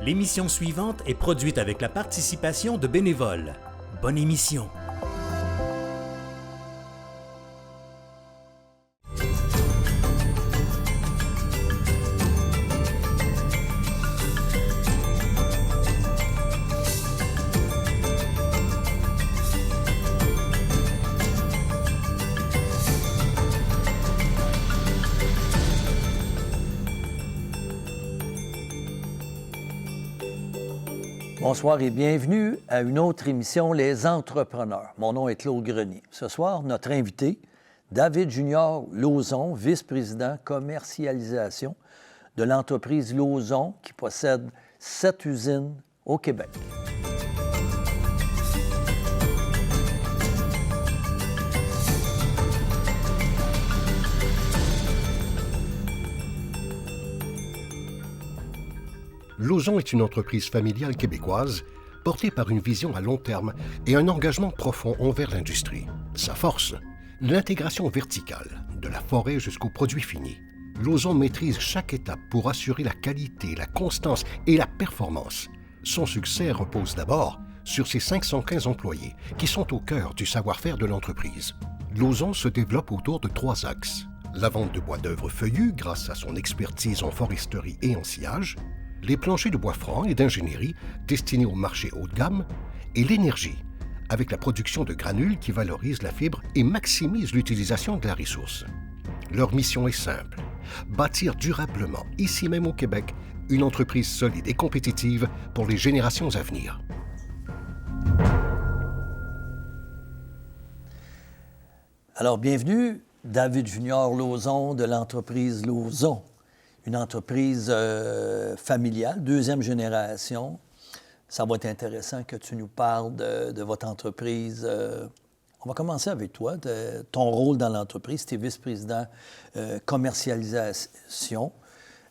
L'émission suivante est produite avec la participation de bénévoles. Bonne émission. Bonsoir et bienvenue à une autre émission, Les Entrepreneurs. Mon nom est Claude Grenier. Ce soir, notre invité, David Junior Lauzon, vice-président commercialisation de l'entreprise Lauzon, qui possède 7 usines au Québec. Lauzon est une entreprise familiale québécoise portée par une vision à long terme et un engagement profond envers l'industrie. Sa force, l'intégration verticale, de la forêt jusqu'au produit fini. Lauzon maîtrise chaque étape pour assurer la qualité, la constance et la performance. Son succès repose d'abord sur ses 515 employés qui sont au cœur du savoir-faire de l'entreprise. Lauzon se développe autour de 3 axes. La vente de bois d'œuvre feuillus grâce à son expertise en foresterie et en sciage, les planchers de bois franc et d'ingénierie destinés au marché haut de gamme, et l'énergie, avec la production de granules qui valorisent la fibre et maximisent l'utilisation de la ressource. Leur mission est simple, bâtir durablement, ici même au Québec, une entreprise solide et compétitive pour les générations à venir. Alors, bienvenue, David Junior Lauzon de l'entreprise Lauzon. Une entreprise familiale, deuxième génération. Ça va être intéressant que tu nous parles de votre entreprise. On va commencer avec toi, ton rôle dans l'entreprise. Tu es vice-président commercialisation.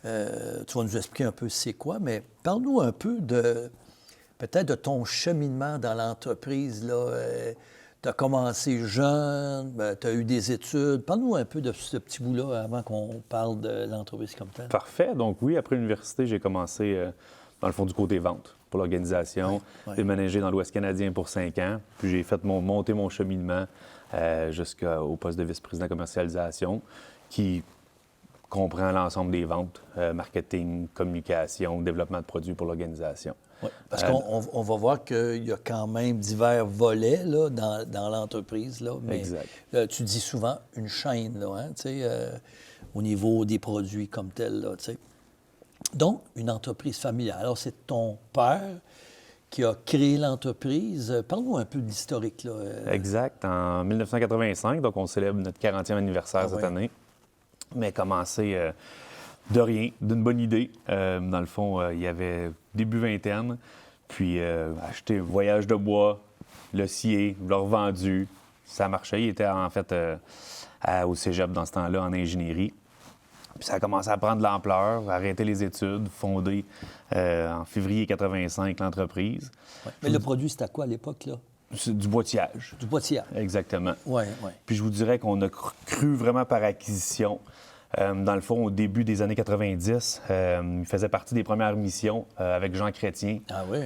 Tu vas nous expliquer un peu c'est quoi, mais parle-nous un peu peut-être de ton cheminement dans l'entreprise, là. Tu as commencé jeune, tu as eu des études. Parle-nous un peu de ce petit bout-là avant qu'on parle de l'entreprise comme telle. Parfait. Donc oui, après l'université, j'ai commencé dans le fond du côté vente pour l'organisation. Ouais. Déménagé dans l'Ouest canadien pour 5 ans. Puis j'ai fait monter mon cheminement jusqu'au poste de vice-président commercialisation qui comprend l'ensemble des ventes, marketing, communication, développement de produits pour l'organisation. Oui, parce qu'on va voir qu'il y a quand même divers volets là, dans l'entreprise. Là, mais exact. Tu dis souvent une chaîne là, hein, au niveau des produits comme tel. Là, donc, une entreprise familiale. Alors, c'est ton père qui a créé l'entreprise. Parle-nous un peu de l'historique. Là. Exact. En 1985, donc on célèbre notre 40e anniversaire cette année. Mais commencé de rien, d'une bonne idée. Dans le fond, il y avait début vingtaine, puis acheter un voyage de bois, le scier, le revendu. Ça marchait. Il était en fait au cégep dans ce temps-là, en ingénierie. Puis ça a commencé à prendre de l'ampleur, arrêter les études, fonder en février 85 l'entreprise. Ouais. Mais le produit, c'était à quoi à l'époque, là? C'est du boîtillage. Du boîtillage. Exactement. Oui. Puis je vous dirais qu'on a cru vraiment par acquisition. Dans le fond, au début des années 90, il faisait partie des premières missions avec Jean Chrétien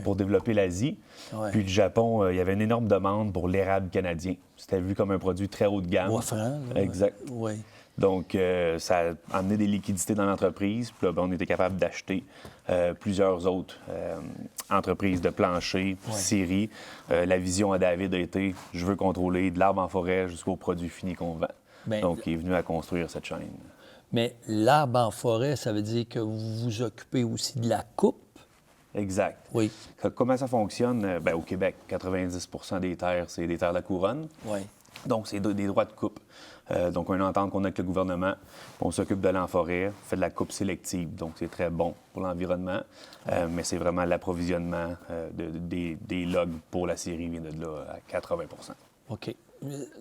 pour développer l'Asie. Ouais. Puis le Japon, il y avait une énorme demande pour l'érable canadien. C'était vu comme un produit très haut de gamme. Bois franc. Là. Exact. Oui. Donc, ça a amené des liquidités dans l'entreprise. Puis là, on était capable d'acheter plusieurs autres entreprises de plancher, scieries. La vision à David a été « Je veux contrôler de l'arbre en forêt jusqu'au produit fini qu'on vend ». Donc, il est venu à construire cette chaîne. Mais l'arbre en forêt, ça veut dire que vous vous occupez aussi de la coupe? Exact. Oui. Comment ça fonctionne? Au Québec, 90 des terres, c'est des terres de la couronne. Oui. Donc, c'est des droits de coupe. Donc, une entente qu'on a avec le gouvernement. On s'occupe d'aller en forêt, on fait de la coupe sélective. Donc, c'est très bon pour l'environnement. Mais c'est vraiment l'approvisionnement des logs pour la scierie vient de là à 80 OK.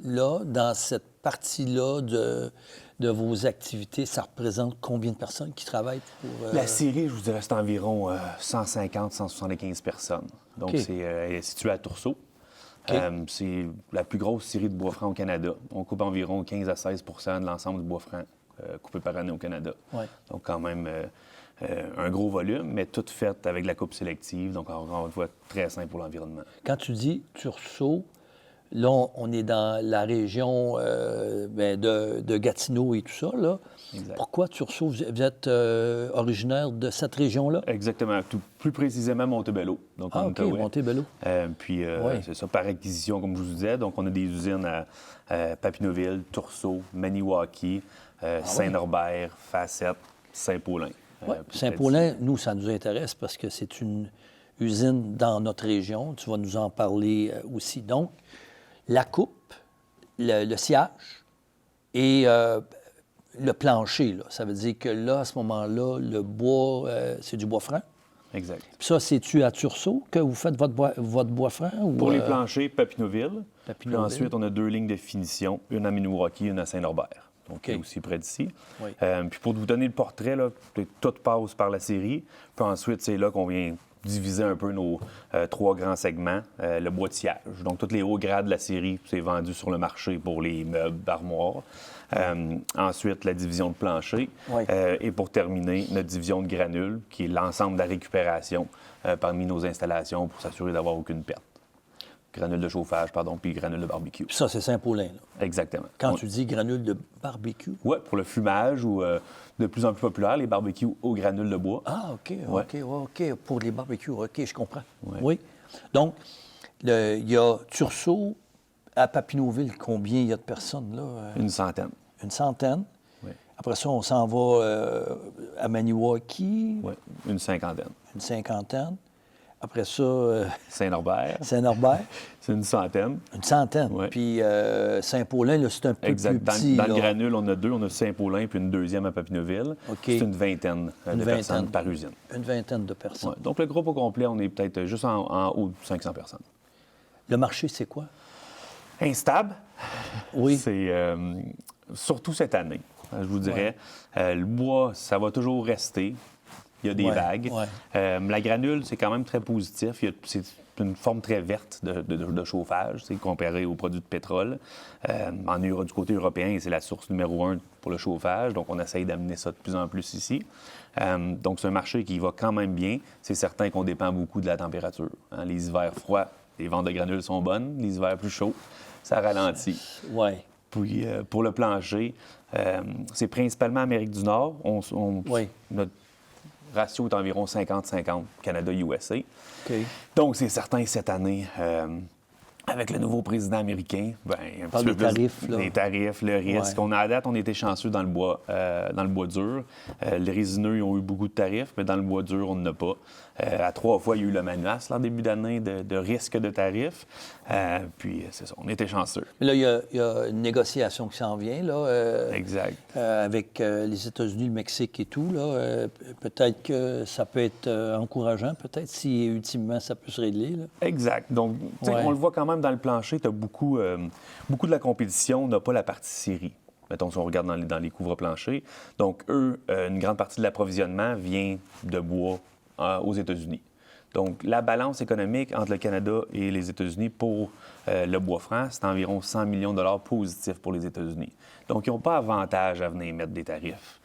Là, dans cette partie-là de vos activités, ça représente combien de personnes qui travaillent pour... La scierie, je vous dirais, c'est environ 150-175 personnes. Donc, OK. elle est située à Tourceau. OK. C'est la plus grosse scierie de bois franc au Canada. On coupe environ 15 à 16 de l'ensemble du bois franc coupé par année au Canada. Ouais. Donc, quand même, un gros volume, mais tout fait avec la coupe sélective, donc encore une fois, très sain pour l'environnement. Quand tu dis Tursault, là, on est dans la région de Gatineau et tout ça, là. Exact. Pourquoi Tursault? Vous êtes originaire de cette région-là? Exactement. Plus précisément, Montebello. Donc, en OK, Outaouais. Montebello. C'est ça, par acquisition, comme je vous disais. Donc, on a des usines à Papineauville, Tursault, Maniwaki, Saint-Norbert, Facette, Saint-Paulin. Oui, Saint-Paulin, nous, ça nous intéresse parce que c'est une usine dans notre région. Tu vas nous en parler aussi. Donc, la coupe, le sciage et le plancher, là. Ça veut dire que là, à ce moment-là, le bois, c'est du bois franc. Exact. Puis ça, c'est-tu à Tursault que vous faites votre bois franc? Ou, pour les planchers, Papineauville. Puis Papineauville. ensuite, on a 2 lignes de finition, une à Maniwaki, une à Saint-Norbert. Donc, OK. aussi près d'ici. Oui. Puis pour vous donner le portrait, là, tout passe par la série. Puis ensuite, c'est là qu'on vient diviser un peu nos 3 grands segments. Le bois de sciage. Donc, tous les hauts grades de la série, c'est vendu sur le marché pour les meubles, armoires. Ensuite, la division de plancher. Oui. Et pour terminer, notre division de granules, qui est l'ensemble de la récupération parmi nos installations pour s'assurer d'avoir aucune perte. Granules de chauffage, pardon, puis granules de barbecue. Puis ça, c'est Saint-Paulin, là. Exactement. Quand tu dis granules de barbecue. Oui, pour le fumage ou de plus en plus populaire, les barbecues aux granules de bois. Ah, OK, Ouais. OK. Pour les barbecues, OK, je comprends. Ouais. Oui. Donc, il y a Tursault, à Papineauville, combien il y a de personnes, là? Une centaine. Une centaine. Oui. Après ça, on s'en va à Maniwaki, Oui, une cinquantaine. une cinquantaine. Après ça, Saint-Norbert, Saint-Norbert, c'est une centaine. une centaine. Ouais. Puis Saint-Paulin, là, c'est un peu Exact. plus petit. Dans là. le granule, on a 2. On a Saint-Paulin puis une deuxième à Papineauville. OK. C'est une vingtaine Une de vingtaine. personnes par usine. Une vingtaine de personnes. Ouais. Donc, le groupe au complet, on est peut-être juste en haut de 500 personnes. Le marché, c'est quoi? Instable. Oui. C'est surtout cette année, je vous dirais. Le bois, ça va toujours rester. Il y a des Ouais, vagues. ouais. La granule, c'est quand même très positif. C'est une forme très verte de chauffage, comparé aux produits de pétrole. Du côté européen, c'est la source numéro 1 pour le chauffage. Donc, on essaye d'amener ça de plus en plus ici. Donc, c'est un marché qui va quand même bien. C'est certain qu'on dépend beaucoup de la température. Hein. Les hivers froids, les ventes de granules sont bonnes. Les hivers plus chauds, ça ralentit. Oui. Puis, pour le plancher, c'est principalement Amérique du Nord. Oui. Notre ratio est environ 50-50 Canada-USA. OK. Donc, c'est certain, cette année, avec le nouveau président américain, un Parle petit peu des plus tarifs, là. les tarifs, le risque. Ouais. À date, on était chanceux dans le bois dur. Les résineux, ils ont eu beaucoup de tarifs, mais dans le bois dur, on n'en a pas. À 3 fois, il y a eu le menace, en début d'année, de risque de tarifs. Puis, c'est ça, on était chanceux. Mais là, il y a une négociation qui s'en vient, là. Exact. Avec les États-Unis, le Mexique et tout, là. Peut-être que ça peut être encourageant, peut-être, si ultimement ça peut se régler, là. Exact. Donc, tu sais, Ouais. on le voit quand même dans le plancher, tu as beaucoup de la compétition n'a pas la partie série. Mettons, si on regarde dans les couvre-planchers. Donc, eux, une grande partie de l'approvisionnement vient de bois aux États-Unis. Donc, la balance économique entre le Canada et les États-Unis pour le bois franc, c'est environ 100 millions de dollars positifs pour les États-Unis. Donc, ils n'ont pas avantage à venir mettre des tarifs.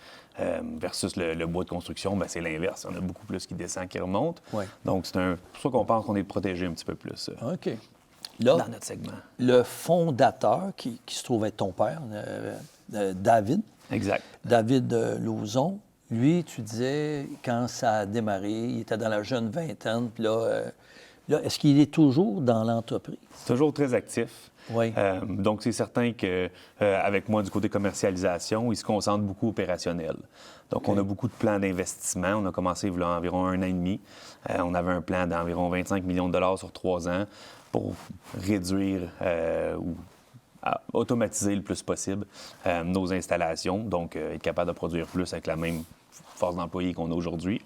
Versus le bois de construction, c'est l'inverse. On a beaucoup plus qui descend, qui remonte. Ouais. Donc, c'est pour ça qu'on pense qu'on est protégé un petit peu plus OK. Là, dans notre segment. le fondateur, qui se trouve être ton père, David, Exact. David Lauzon, lui, tu disais, quand ça a démarré, il était dans la jeune vingtaine, puis là, est-ce qu'il est toujours dans l'entreprise? Toujours très actif. Oui. Donc, c'est certain qu'avec moi, du côté commercialisation, il se concentre beaucoup opérationnel. Donc, on a beaucoup de plans d'investissement. On a commencé il y a environ 1 an et demi. On avait un plan d'environ 25 millions de dollars sur 3 ans pour réduire ou automatiser le plus possible nos installations. Donc, être capable de produire plus avec la même force d'employés qu'on a aujourd'hui.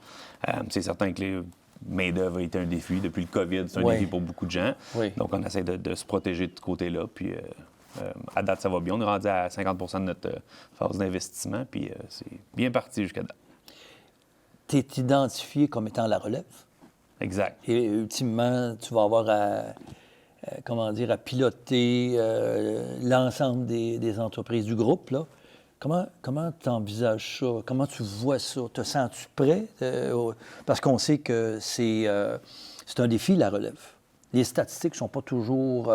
C'est certain que les main-d'œuvre a été un défi. Depuis le COVID, c'est un Oui. défi pour beaucoup de gens. Oui. Donc, on essaie de se protéger de ce côté-là. Puis, à date, ça va bien. On est rendu à 50 de notre phase d'investissement. Puis, c'est bien parti jusqu'à date. Tu es identifié comme étant la relève. Exact. Et ultimement, tu vas avoir à piloter l'ensemble des entreprises du groupe, là. Comment tu envisages ça? Comment tu vois ça? Te sens-tu prêt? Parce qu'on sait que c'est un défi, la relève. Les statistiques ne sont pas toujours,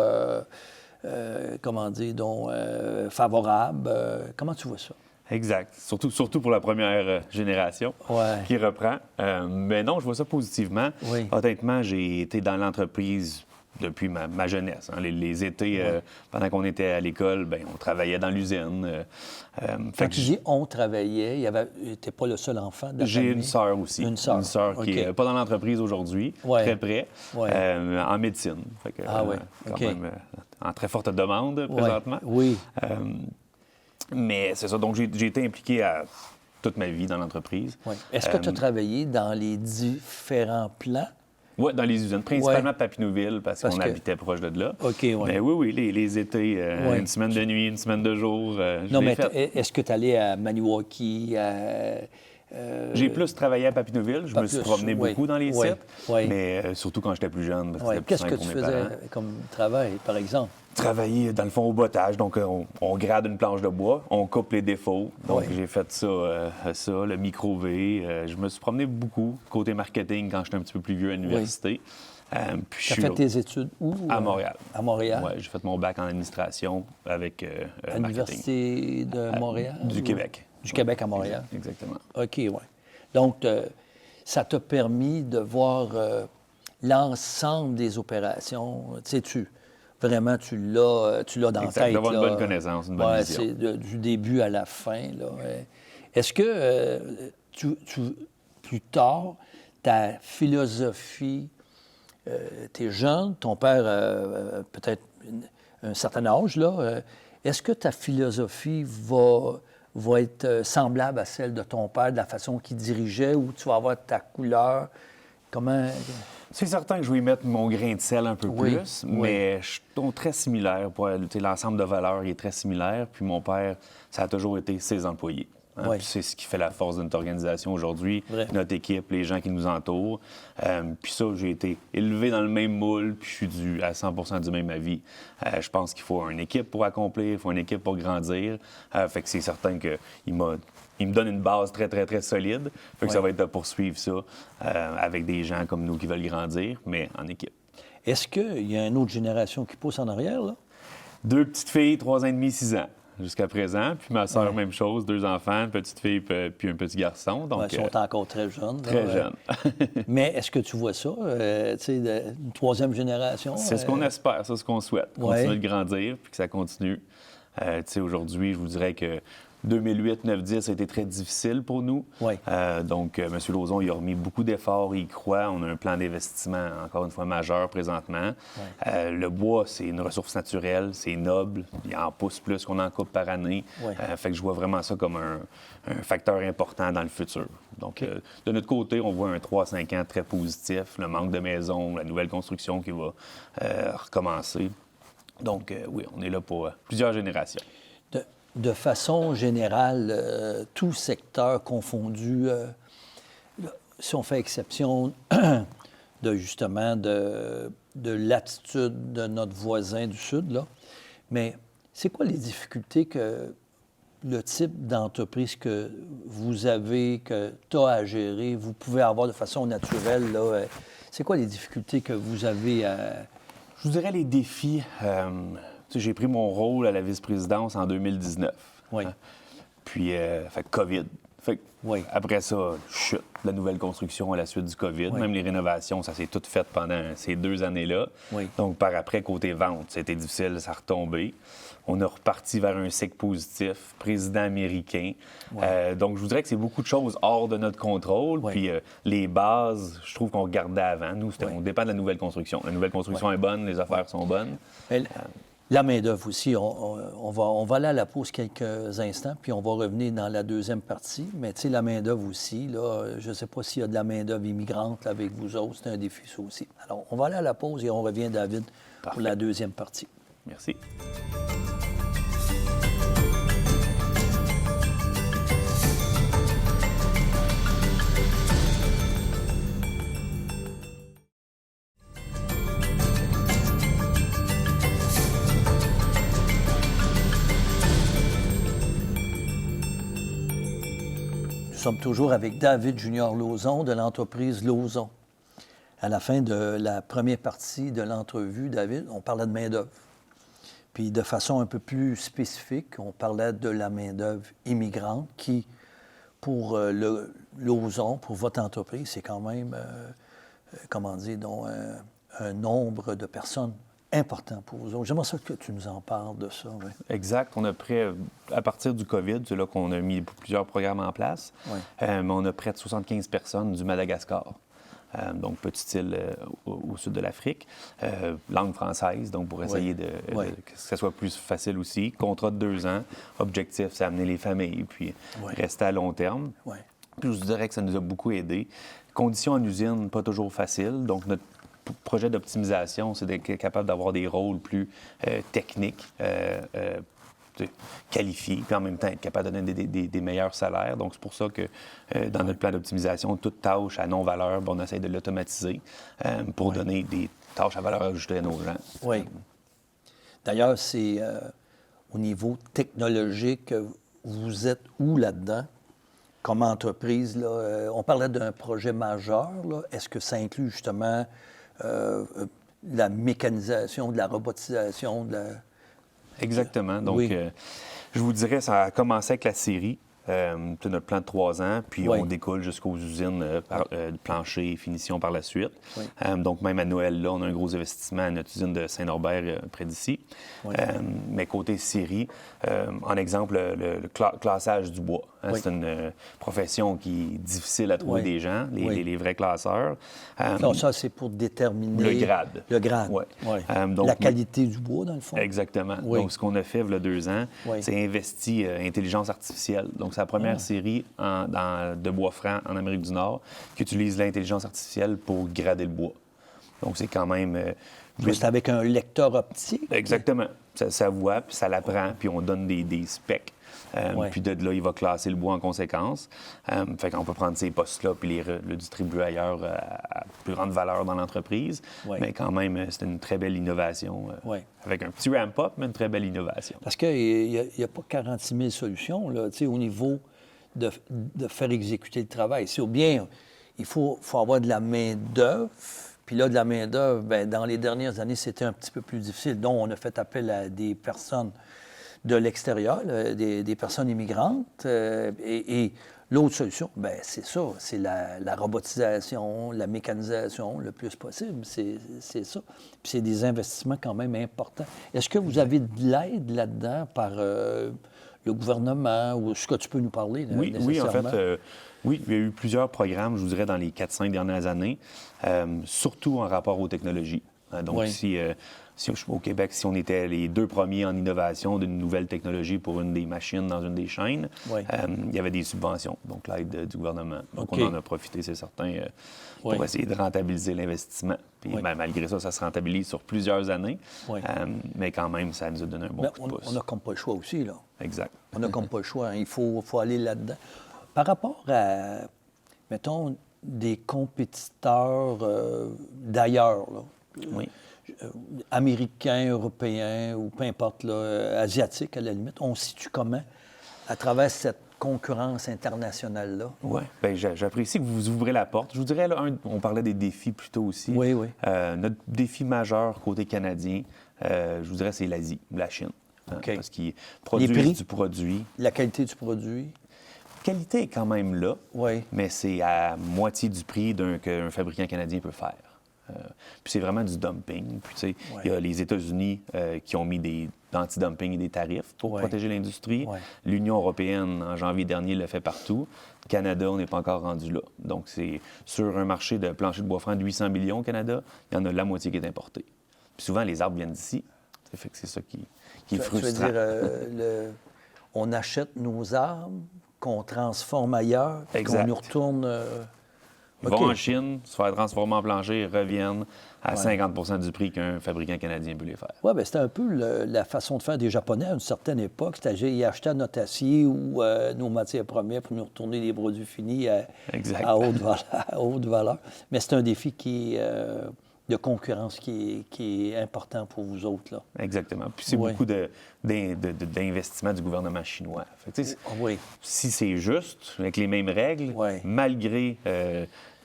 favorables. Comment tu vois ça? Exact. Surtout pour la première génération qui reprend. Mais non, je vois ça positivement. Oui. Honnêtement, j'ai été dans l'entreprise depuis ma jeunesse. Hein. Les étés, pendant qu'on était à l'école, on travaillait dans l'usine. Quand tu dis « on travaillait », tu n'étais pas le seul enfant de la J'ai famille? une sœur aussi. Une sœur qui n'est pas dans l'entreprise aujourd'hui, très près, en médecine. Fait que, quand même en très forte demande présentement. Oui. Mais c'est ça. Donc, j'ai été impliqué toute ma vie dans l'entreprise. Oui. Est-ce que tu as travaillé dans les différents plans? Oui, dans les usines, principalement Papineauville, parce qu'on habitait proche de là. OK, oui. Mais oui, les étés, une semaine de nuit, une semaine de jour, Non, mais est-ce que tu allais à Maniwaki, J'ai plus travaillé à Papineauville. Je me suis promené beaucoup dans les sites, mais surtout quand j'étais plus jeune. Qu'est-ce que tu faisais comme travail, par exemple? Travailler, dans le fond, au bottage. Donc, on grade une planche de bois, on coupe les défauts. Donc, j'ai fait ça, le micro-V. Je me suis promené beaucoup côté marketing quand j'étais un petit peu plus vieux à l'université. Tu as fait tes études où? À Montréal. À Montréal? Oui, j'ai fait mon bac en administration avec à l'Université de Montréal? Du Québec. Du Québec à Montréal? Exactement. OK, oui. Donc, ça t'a permis de voir l'ensemble des opérations. Tu sais, vraiment, tu l'as dans la tête. D'avoir une bonne connaissance, une bonne vision. C'est du début à la fin. Est-ce que, plus tard, ta philosophie, t'es jeune, ton père peut-être un certain âge, est-ce que ta philosophie va être semblable à celle de ton père, de la façon qu'il dirigeait, ou tu vas avoir ta couleur? Comment... C'est certain que je vais y mettre mon grain de sel un peu plus, mais je suis très similaire. L'ensemble de valeurs est très similaire. Puis mon père, ça a toujours été ses employés. Hein? Puis c'est ce qui fait la force de notre organisation aujourd'hui, notre équipe, les gens qui nous entourent. Puis ça, j'ai été élevé dans le même moule, puis je suis à 100% du même avis. Je pense qu'il faut une équipe pour accomplir, il faut une équipe pour grandir. Fait que c'est certain qu'il me donne une base très, très, très solide. Fait que ça va être de poursuivre ça avec des gens comme nous qui veulent grandir, mais en équipe. Est-ce qu'il y a une autre génération qui pousse en arrière, là? 2 petites filles, 3 ans et demi, 6 ans. Jusqu'à présent. Puis ma sœur, même chose, 2 enfants, une petite fille puis un petit garçon. Donc, ils sont encore très jeunes. Très jeunes. Mais est-ce que tu vois ça, une 3e génération? C'est ce qu'on espère, c'est ce qu'on souhaite. Continuer de grandir puis que ça continue. Aujourd'hui, je vous dirais que 2008, 9, 10 a été très difficile pour nous. Donc, M. Lauzon, il a remis beaucoup d'efforts, il y croit. On a un plan d'investissement, encore une fois, majeur présentement. Le bois, c'est une ressource naturelle, c'est noble. Il en pousse plus qu'on en coupe par année. Fait que je vois vraiment ça comme un facteur important dans le futur. Donc, de notre côté, on voit un 3-5 ans très positif. Le manque de maisons, la nouvelle construction qui va recommencer. Donc, oui, on est là pour plusieurs générations. De façon générale, tout secteur confondu, si on fait exception de l'attitude de notre voisin du Sud, là, mais c'est quoi les difficultés que le type d'entreprise que vous avez, que tu as à gérer, vous pouvez avoir de façon naturelle, là, c'est quoi les difficultés que vous avez à... Je vous dirais les défis... j'ai pris mon rôle à la vice-présidence en 2019. Puis, COVID. Après ça, chute, la nouvelle construction à la suite du COVID. Même les rénovations, ça s'est tout fait pendant ces 2 années-là. Donc, par après, côté vente, c'était difficile, ça a retombé. On a reparti vers un cycle positif, président américain. Donc, je vous dirais que c'est beaucoup de choses hors de notre contrôle. Puis, les bases, je trouve qu'on regardait avant. Nous, on dépend de la nouvelle construction. La nouvelle construction est bonne, les affaires sont bonnes. La main-d'œuvre aussi, on va aller à la pause quelques instants, puis on va revenir dans la 2e partie. Mais tu sais, la main-d'œuvre aussi, là, je ne sais pas s'il y a de la main-d'œuvre immigrante là, avec vous autres, c'est un défi ça aussi. Alors, on va aller à la pause et on revient, David, pour la 2e partie. Merci. sommes toujours avec David Junior Lauzon de l'entreprise Lauzon. À la fin de la première partie de l'entrevue, David, on parlait de main-d'œuvre. Puis de façon un peu plus spécifique, on parlait de la main-d'œuvre immigrante qui, pour le Lauzon, pour votre entreprise, c'est quand même, un nombre de personnes important pour vous autres. J'aimerais ça que tu nous en parles de ça. Oui. Exact. On a près, à partir du COVID, c'est là qu'on a mis plusieurs programmes en place. Oui. Mais on a près de 75 personnes du Madagascar. Donc, petite île au sud de l'Afrique. Langue française, donc pour essayer que ça soit plus facile aussi. Contrat de 2 ans. Objectif, c'est amener les familles, puis rester à long terme. Oui. Puis je dirais que ça nous a beaucoup aidé. Conditions en usine, pas toujours faciles. Donc, notre projet d'optimisation, c'est d'être capable d'avoir des rôles plus techniques, qualifiés, puis en même temps être capable de donner des meilleurs salaires. Donc, c'est pour ça que dans notre plan d'optimisation, toute tâche à non-valeur, on essaie de l'automatiser pour donner des tâches à valeur ajoutée à nos gens. Oui. D'ailleurs, c'est au niveau technologique, vous êtes où là-dedans? Comme entreprise, là, on parlait d'un projet majeur. Là. Est-ce que ça inclut justement la mécanisation, de la robotisation, de la... Exactement. Donc, je vous dirais, ça a commencé avec la série. C'est notre plan de 3 ans, puis on découle jusqu'aux usines de plancher et finition par la suite. Oui. Donc, même à Noël, là, on a un gros investissement à notre usine de Saint-Norbert, près d'ici. Oui. Mais côté série, en exemple, le classage du bois. Hein, c'est une profession qui est difficile à trouver des gens, les vrais classeurs. Donc, ça, c'est pour déterminer... Le grade. Le grade, oui. Donc, la qualité du bois, dans le fond. Exactement. Donc, ce qu'on a fait, il y a 2 ans, c'est investi intelligence artificielle. Donc, c'est la première série de bois franc en Amérique du Nord qui utilise l'intelligence artificielle pour grader le bois. Donc, c'est quand même... c'est avec un lecteur optique? Exactement. Ça voit, puis ça l'apprend, puis on donne des specs. Puis de là, il va classer le bois en conséquence. Fait qu'on peut prendre ces postes-là puis le distribuer ailleurs à plus grande valeur dans l'entreprise. Mais quand même, c'est une très belle innovation. Avec un petit ramp-up, mais une très belle innovation. Parce qu'il n'y a pas 46 000 solutions là, au niveau de faire exécuter le travail. C'est bien, il faut avoir de la main-d'œuvre. Puis là, de la main-d'œuvre, bien, dans les dernières années, c'était un petit peu plus difficile. Donc, on a fait appel à des personnes de l'extérieur, des personnes immigrantes. Et l'autre solution, bien, c'est ça, c'est la robotisation, la mécanisation le plus possible. C'est ça. Puis c'est des investissements quand même importants. Est-ce que vous avez de l'aide là-dedans par le gouvernement ou est-ce que tu peux nous parler? Là, oui, en fait, oui, il y a eu plusieurs programmes, je vous dirais, dans les 4-5 dernières années, surtout en rapport aux technologies. Donc, si au Québec, si on était les 2 premiers en innovation d'une nouvelle technologie pour une des machines dans une des chaînes, il y avait des subventions, donc l'aide du gouvernement. Donc, on en a profité, c'est certain, pour essayer de rentabiliser l'investissement. Puis malgré ça, ça se rentabilise sur plusieurs années, mais quand même, ça nous a donné un bon coup de pouce. On n'a comme pas le choix aussi, là. Exact. On n'a comme pas le choix. Hein. Il faut aller là-dedans. Par rapport à, mettons, des compétiteurs d'ailleurs, là, américains, européens ou peu importe, là, asiatiques à la limite, on se situe comment à travers cette concurrence internationale-là? Oui. Bien, j'apprécie que vous ouvrez la porte. Je vous dirais, là, on parlait des défis plus tôt aussi. Oui. Notre défi majeur côté canadien, je vous dirais, c'est l'Asie, la Chine. Parce qu'ils produisent du produit. La qualité du produit? La qualité est quand même là, mais c'est à moitié du prix qu'un fabricant canadien peut faire. Puis c'est vraiment du dumping. Puis, tu sais, il y a les États-Unis qui ont mis des anti-dumping et des tarifs pour protéger l'industrie. L'Union européenne, en janvier dernier, le fait partout. Le Canada, on n'est pas encore rendu là. Donc, c'est sur un marché de plancher de bois franc de 800 millions au Canada, il y en a la moitié qui est importée. Puis souvent, les arbres viennent d'ici. Ça fait que c'est ça qui est frustrant. Tu veux dire, on achète nos arbres, qu'on transforme ailleurs, qu'on nous retourne... Ils vont en Chine, se faire transformer en plancher, reviennent à 50 du prix qu'un fabricant canadien peut les faire. Oui, bien, c'était un peu la façon de faire des Japonais à une certaine époque. C'est-à-dire, ils achetaient notre acier ou nos matières premières pour nous retourner des produits finis à haute valeur. Mais c'est un défi qui est de concurrence qui est important pour vous autres, là. Exactement. Puis c'est beaucoup d'investissement du gouvernement chinois. Fait que, oui. Si c'est juste, avec les mêmes règles, malgré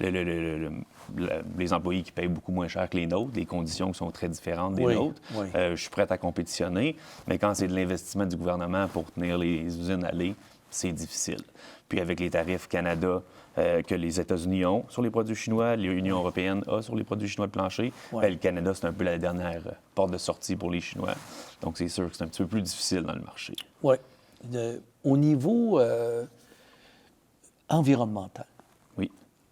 les employés qui payent beaucoup moins cher que les nôtres, les conditions qui sont très différentes des nôtres, je suis prêt à compétitionner, mais quand c'est de l'investissement du gouvernement pour tenir les usines à aller, c'est difficile. Puis avec les tarifs Canada que les États-Unis ont sur les produits chinois, l'Union européenne a sur les produits chinois de plancher, bien, le Canada, c'est un peu la dernière porte de sortie pour les Chinois. Donc c'est sûr que c'est un petit peu plus difficile dans le marché. Oui. Au niveau environnemental,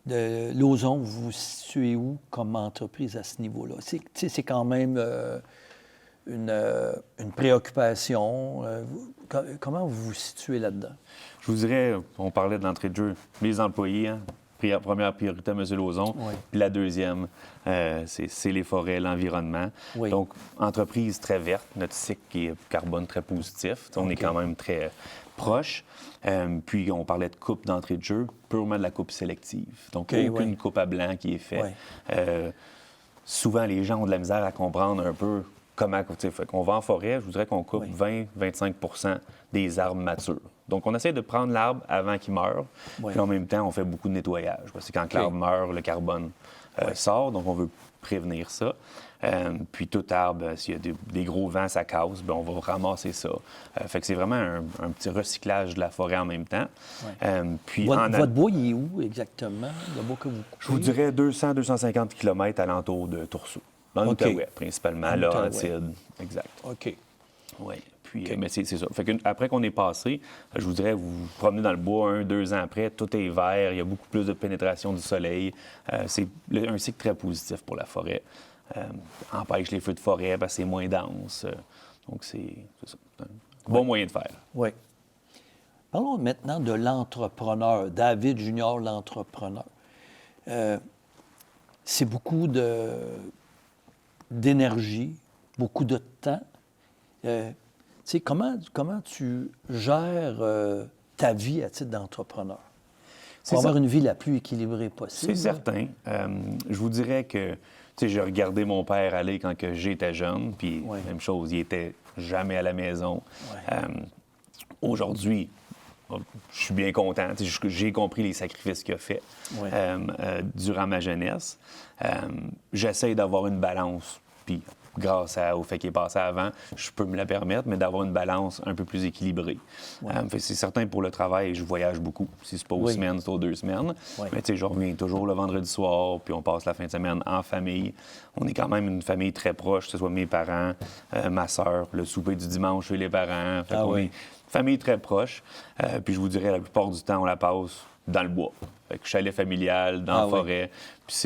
de Lauson, vous vous situez où comme entreprise à ce niveau-là? C'est quand même une préoccupation. Comment vous vous situez là-dedans? Je vous dirais, on parlait de l'entrée de jeu, les employés, hein? Première priorité, M. Lauson. Puis la deuxième, c'est les forêts, l'environnement. Donc, entreprise très verte, notre cycle qui est carbone très positif. On est quand même très proche. Puis, on parlait de coupe d'entrée de jeu, purement de la coupe sélective. Donc, aucune coupe à blanc qui est faite. Souvent, les gens ont de la misère à comprendre un peu comment... Fait qu'on va en forêt, je voudrais qu'on coupe 20-25 des arbres matures. Donc, on essaie de prendre l'arbre avant qu'il meure, puis en même temps, on fait beaucoup de nettoyage. Parce que quand l'arbre meurt, le carbone sort, donc on veut prévenir ça. Puis tout arbre, s'il y a des gros vents, ça casse, bien, on va ramasser ça. Fait que c'est vraiment un petit recyclage de la forêt en même temps. Puis votre bois, il est où exactement, le bois que vous coupez? Je vous dirais 200-250 km alentour de Tourceau. Dans l'Outaouais, principalement, Laurentide. Exact. OK. Oui. Puis, mais c'est ça. Fait que, après qu'on est passé, je vous dirais, vous vous promenez dans le bois 1-2 ans après, tout est vert, il y a beaucoup plus de pénétration du soleil. C'est un cycle très positif pour la forêt. Empêche les feux de forêt parce que c'est moins dense. Donc, c'est ça. Un bon moyen de faire. Oui. Parlons maintenant de l'entrepreneur, David Junior, l'entrepreneur. C'est beaucoup d'énergie, beaucoup de temps. Comment tu gères ta vie à titre d'entrepreneur? Pour avoir une vie la plus équilibrée possible. C'est certain. Je vous dirais que j'ai regardé mon père aller quand que j'étais jeune, puis même chose, il était jamais à la maison. Aujourd'hui, je suis bien content. J'ai compris les sacrifices qu'il a fait durant ma jeunesse. J'essaie d'avoir une balance, puis grâce au fait qu'il est passé avant, je peux me la permettre, mais d'avoir une balance un peu plus équilibrée. C'est certain, pour le travail, je voyage beaucoup. Si c'est pas aux semaines, c'est aux 2 semaines. Mais je reviens toujours le vendredi soir, puis on passe la fin de semaine en famille. On est quand même une famille très proche, que ce soit mes parents, ma sœur, le souper du dimanche chez les parents. On est une famille très proche. Puis je vous dirais, la plupart du temps, on la passe dans le bois. Fait que chalet familial, dans la forêt. Puis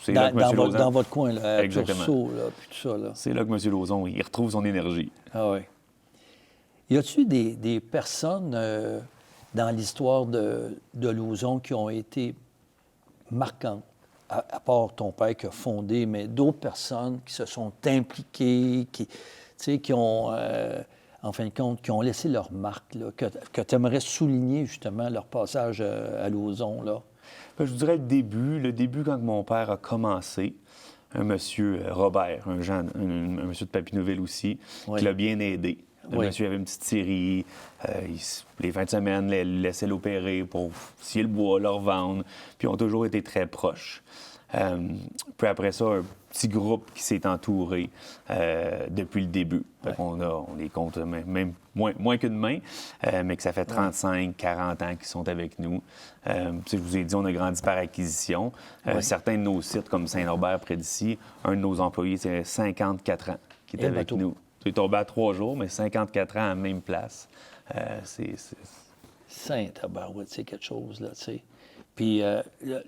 c'est là que M. Lauson... Dans votre coin, là, exactement. Tourceau, là, puis tout ça, là. C'est là que M. Lauson, il retrouve son énergie. Ah oui. Y a-t-il des personnes dans l'histoire de Lauson qui ont été marquantes, à part ton père qui a fondé, mais d'autres personnes qui se sont impliquées, qui ont... en fin de compte, qui ont laissé leur marque, là, que tu aimerais souligner, justement, leur passage à Lauson, là? Bien, je vous dirais le début quand mon père a commencé, un monsieur Robert, un monsieur de Papineauville aussi, qui l'a bien aidé. Le monsieur avait une petite scierie, les fins de semaine, il laissait l'opérer pour scier le bois, le revendre, puis ils ont toujours été très proches. Puis après ça, un petit groupe qui s'est entouré depuis le début. On les compte même moins qu'une main, mais que ça fait 35-40 ans qu'ils sont avec nous. Je vous ai dit, on a grandi par acquisition. Certains de nos sites, comme Saint-Norbert, près d'ici, un de nos employés, c'est 54 ans qui est avec nous. Il est tombé à 3 jours, mais 54 ans à la même place. Saint-Tabarouette, c'est quelque chose, là, tu sais. Puis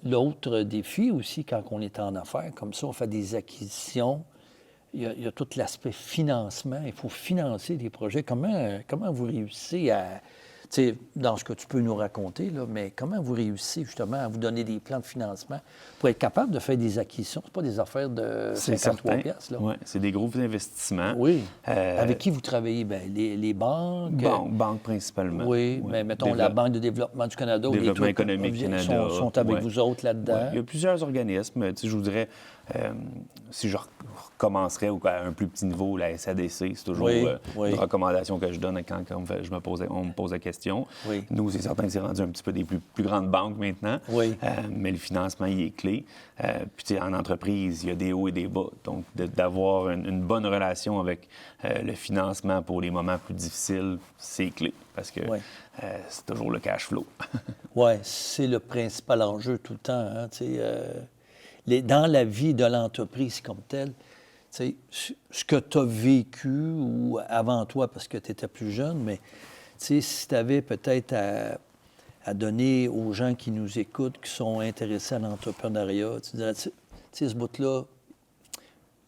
l'autre défi aussi, quand on est en affaires, comme ça, on fait des acquisitions, il y a tout l'aspect financement. Il faut financer des projets. Comment vous réussissez à... Tu sais, dans ce que tu peux nous raconter, là, mais comment vous réussissez justement à vous donner des plans de financement pour être capable de faire des acquisitions? C'est pas des affaires de 53 piastres, là. Oui, c'est des gros investissements. Oui. Avec qui vous travaillez? Bien, les banques? Banques principalement. Oui, mais mettons la Banque de développement du Canada. Développement économique Canada. Sont avec vous autres là-dedans. Il y a plusieurs organismes. Je vous dirais, si je recommencerais à un plus petit niveau, la SADC, c'est toujours une recommandation que je donne quand on me pose la question. Oui. Nous, c'est certain que c'est rendu un petit peu des plus grandes banques maintenant, Oui. mais le financement, il est clé. Puis, tu sais, en entreprise, il y a des hauts et des bas. Donc, d'avoir une bonne relation avec le financement pour les moments plus difficiles, c'est clé, parce que c'est toujours le cash flow. Oui, c'est le principal enjeu tout le temps. Hein, dans la vie de l'entreprise comme telle, ce que tu as vécu ou avant toi, parce que tu étais plus jeune, mais si tu avais peut-être à donner aux gens qui nous écoutent, qui sont intéressés à l'entrepreneuriat, tu dirais, ce bout-là,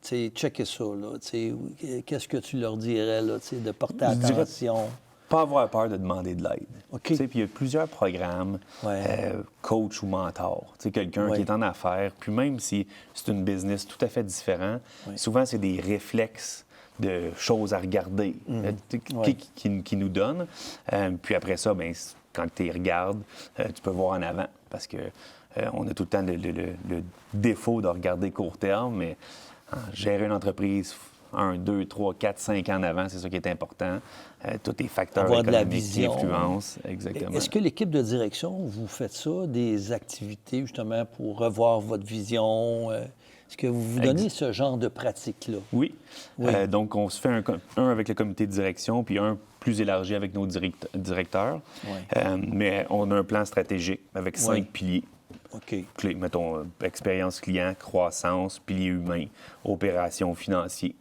checker ça, là, qu'est-ce que tu leur dirais, là, de porter attention? Pas avoir peur de demander de l'aide. OK. Puis il y a plusieurs programmes, coach ou mentor. Quelqu'un qui est en affaires, puis même si c'est une business tout à fait différent, souvent c'est des réflexes de choses à regarder qui nous donnent. Puis après ça, bien, quand tu les regardes, tu peux voir en avant parce que on a tout le temps le défaut de regarder court terme, mais gérer une entreprise 1, 2, 3, 4, 5 ans en avant, c'est ça qui est important. Tous les facteurs avoir économiques qui influencent. Exactement. Est-ce que l'équipe de direction, vous faites ça, des activités justement pour revoir votre vision? Est-ce que vous vous donnez ce genre de pratique-là? Oui. Donc, on se fait un avec le comité de direction, puis un plus élargi avec nos directeurs. Mais on a un plan stratégique avec 5 piliers. OK. Clés, mettons, expérience client, croissance, pilier humain, opération financier.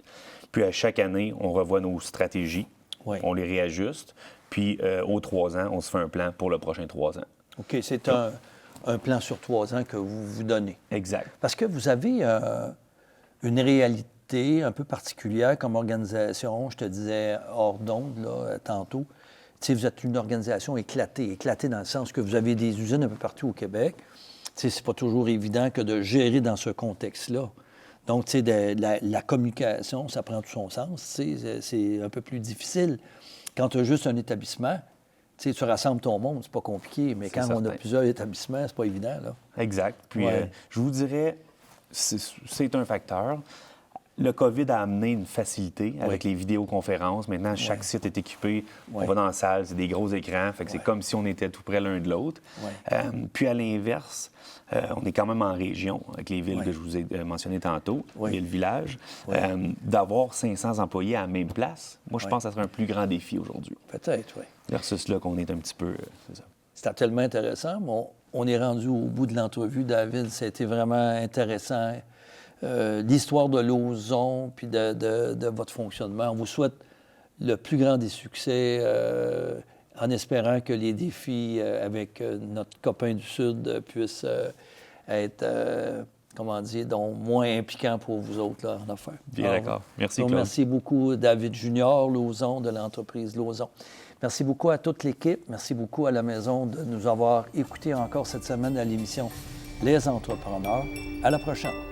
Puis à chaque année, on revoit nos stratégies, on les réajuste, puis aux 3 ans, on se fait un plan pour le prochain 3 ans. OK, c'est un plan sur 3 ans que vous vous donnez. Exact. Parce que vous avez une réalité un peu particulière comme organisation. Je te disais hors d'onde, là, tantôt. Tu sais, vous êtes une organisation éclatée dans le sens que vous avez des usines un peu partout au Québec. Tu sais, c'est pas toujours évident que de gérer dans ce contexte-là. Donc, tu sais, la communication, ça prend tout son sens. Tu sais, c'est un peu plus difficile. Quand tu as juste un établissement, tu sais, tu rassembles ton monde, c'est pas compliqué. Mais quand on a plusieurs établissements, c'est pas évident, là. Exact. Puis, je vous dirais, c'est un facteur. Le COVID a amené une facilité avec les vidéoconférences. Maintenant, chaque site est équipé. On va dans la salle, c'est des gros écrans. Fait que c'est comme si on était tout près l'un de l'autre. Puis à l'inverse, on est quand même en région, avec les villes que je vous ai mentionnées tantôt, les villages. D'avoir 500 employés à la même place, moi, je pense que ça serait un plus grand défi aujourd'hui. Peut-être, oui. Versus là qu'on est un petit peu... c'est ça. C'était tellement intéressant. On est rendu au bout de l'entrevue, David. Ça a été vraiment intéressant. L'histoire de Lauzon puis de votre fonctionnement. On vous souhaite le plus grand des succès en espérant que les défis avec notre copain du Sud puissent être, donc moins impliquants pour vous autres là, en affaires. Bien d'accord. Merci, Claude. Merci beaucoup, David Junior Lauzon de l'entreprise Lauzon. Merci beaucoup à toute l'équipe. Merci beaucoup à la maison de nous avoir écoutés encore cette semaine à l'émission Les Entrepreneurs. À la prochaine.